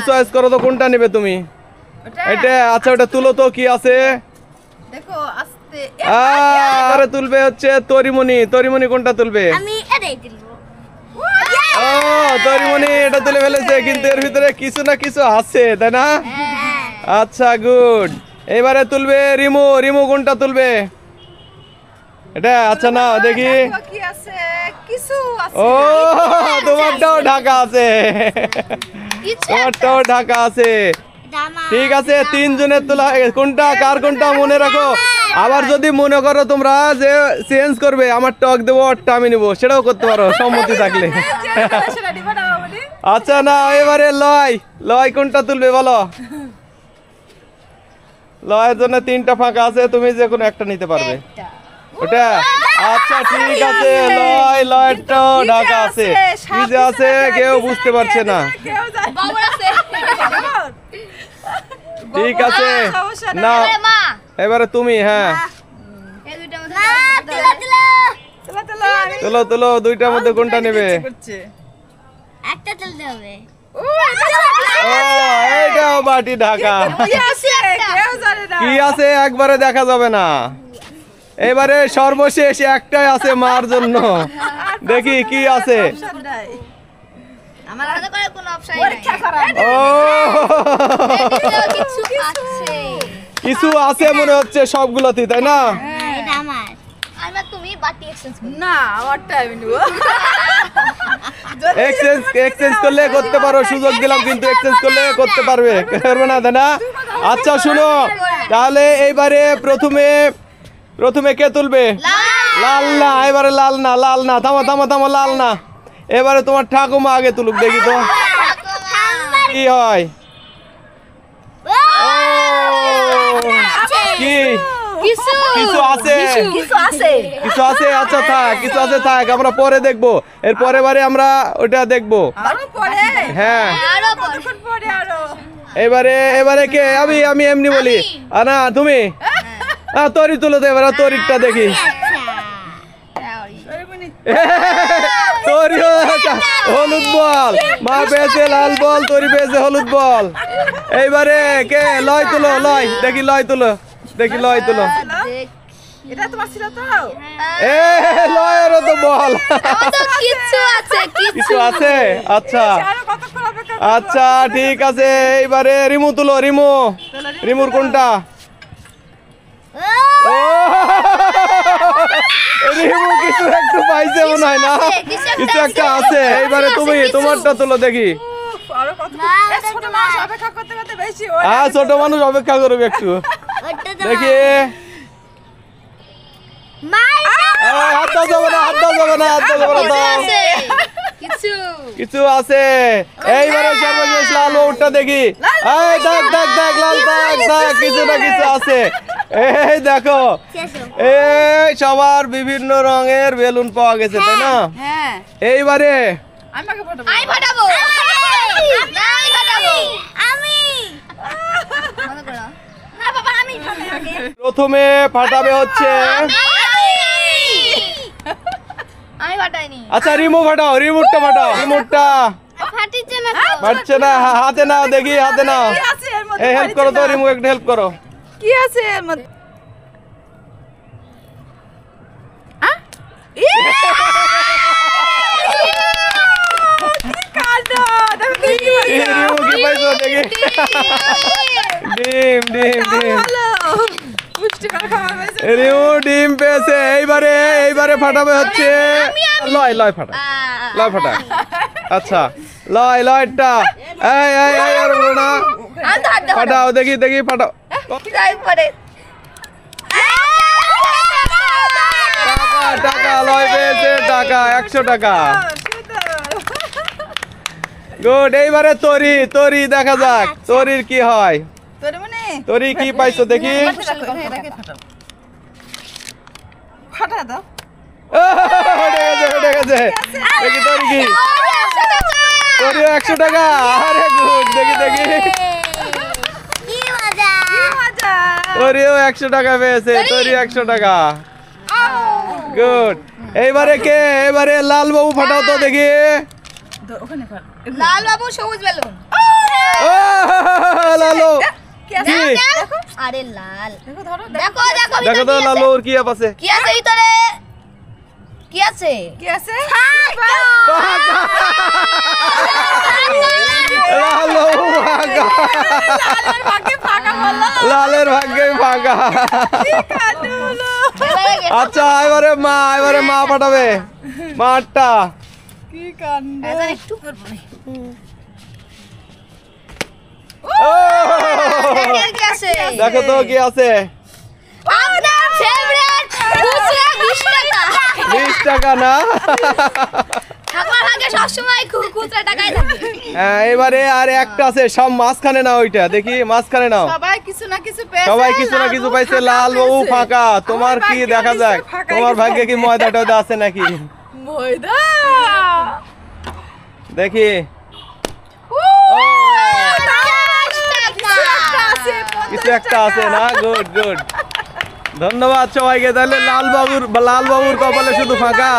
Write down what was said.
Choice করো তো কোনটা নেবে তুমি? এটা আচ্ছা ওটা তুলো তো কি আছে দেখো আস্তে আরে তুলবে হচ্ছে তরিমনি। তরিমনি কোনটা তুলবে? আমি এটাই তুলবো। ও তরিমনি এটা তুলে ফেলেছে কিন্তু এর ভিতরে কিছু না কিছু আছে তাই না? আচ্ছা গুড। এবারে তুলবে রিমু। রিমু কোনটা তুলবে? এটা আচ্ছা না দেখি। কি আছে কিছু আছে ও তোমারটাও ঢাকা আছে, তোমারটাও ঢাকা আছে। ঠিক আছে তিনজনের তোলা কোনটা কার কোনটা মনে রাখো। আবার যদি মনে করো তোমরা যে চেঞ্জ করবে আমার টক দেবো ওরটা আমি নেবো সেটাও করতে পারো সম্মতি থাকলে। আচ্ছা না এবারে লয়। লয় কোনটা তুলবে বলো? লয়ের জন্য তিনটা ফাঁকা আছে তুমি যে কোনো একটা নিতে পারবে ওটা। আচ্ছা ঠিক আছে লয় লয়টাও ঢাকা আছে। কি যে আছে কেউ বুঝতে পারছে না। ঠিক আছে না এবারে তুমি। হ্যাঁ তুলো তুলো দুইটার মধ্যে কোনটা নেবে? একটা তুলতে হবে। ও এইটাও বাটি ঢাকা। কি আছে একবারে দেখা যাবে না। এবারে সর্বশেষ একটাই আছে মার জন্য। দেখি কি আছে। আমার হাতে করে কোনো অপশন নাই। ও কিছু আছে। কিছু আছে মনে হচ্ছে সবগুলোতে তাই না? এটা আমার। আমার তুমি বাটি এক্সচেঞ্জ করো। না আমারটা আমি নেব। এক্সচেঞ্জ করলে করতে পারো সুযোগ দিলাম কিন্তু এক্সচেঞ্জ করলে করতে পারবে না তাই না? আচ্ছা শুনো তাহলে এইবারে প্রথমে কে তুলবে? লাল না এবারে লাল না লাল না থামো থামো থামো লাল না। এবারে তোমার ঠাকুমা আগে তুলুক দেখি তো কি হয়। কি কিছু আছে কিছু আছে আচ্ছা থাক কিছু আছে থাক আমরা পরে দেখবো। এর পরের বারে আমরা ওটা দেখবো। হ্যাঁ এবারে কে? আমি এমনি বলি না তুমি তরি তুলো তো এবারে তরিটা দেখি। তরি হলুদ বল মা পেয়েছে লাল বল তরি পেয়েছে হলুদ বল। এইবারে কে? লয় তুলো লয় দেখি লয় তুলো দেখি লয় তুলো। এটা তোমার ছিল তো? লয়েরও তো বল কিছু আছে কিছু আছে। আচ্ছা আচ্ছা ঠিক আছে এইবারে রিমু তুলো। রিমুর কোনটা? ও রিমু কিছু একটু পাইছে মনে হয় না কিছু একটা আছে। এইবারে তুমি তোমারটা তুলো দেখি। ছোট মানুষ অপেক্ষা করবে একটু দেখি। হাত দাও যাবে না হাত দাও যাবে না হাত দাও যাবে না। কিছু আছে। এইবারে সর্বশেষ লাল ওটা দেখি। এই দেখ দেখ দেখ লাল দেখ দেখ কিছু না কিছু আছে। এই দেখো এই সবার বিভিন্ন রঙের বেলুন পাওয়া গেছে তাই না? এইবারে প্রথমে ফাটাবে হচ্ছে আচ্ছা রিমু ফাটাও রিমোটটা ফাটাও রিমোটটা ফাটছে না হাতে নাও দেখি হাতে নাও। এই হেল্প করো তো রিমু একটু হেল্প করো। কি আছে এর মধ্যে? রিমু কি পাইছো দেখি। ডিম ডিম ডিম রিমু ডিম পেয়েছে। এইবারে ফাটাবে হচ্ছে লয় লয় ফাটা লয় ফাটা। আচ্ছা লয়টা না ফাটাও দেখি দেখি ফাটাও। টাকা লয় পেয়েছে টাকা 100 টাকা। গুড। এইবারে তরি দেখা যাক তরির কি হয়। তরি কি পাইছো দেখি। উঠে গেছে দেখি তরি কি। তরিও 100 টাকা। আরে গুড দেখি দেখি তরিও 100 টাকা পেয়েছে। তরি 100 টাকা। গুড। এইবারে কে? এবারে লাল বাবু ফাটাও তো দেখি। লাল বাবু সবুজ বেলুন। ও লালু কি আছে কি? দেখো আরে লাল দেখো ধরো দেখো দেখো দেখো তো লালু ওর কি আপ আছে কি আছে ভিতরে কি আছে কি আছে লালু ভাগা লালের ভাগে ফাঁকা বললো লালের ভাগ্যে ভাগা কান্ড হলো এবারে গেট আচ্ছা এবারে মা পাঠাবে মারটা কি কান্ড এবার একটু ও দেখেন কি আছে দেখো তো কি আছে আপনার ফেভারিট খুচরা 20 টাকা 20 টাকা না আমার ভাগে সব সময় খুচরা টাকাই থাকে এবারে আর একটা আছে সব মাঝখানে নাও ওইটা দেখি মাঝখানে নাও সবাই কিছু না কিছু পেয়েছে সবাই কিছু না কিছু পাইছে লাল বাবু ফাঁকা তোমার কি দেখা যায় তোমার ভাগ্যে কি ময়দা টয়দা আছে নাকি ময়দা দেখি ও কিছু একটা আছে না গুড গুড ধন্যবাদ সবাইকে তাহলে লাল বাবুর কপালে শুধু ফাঁকা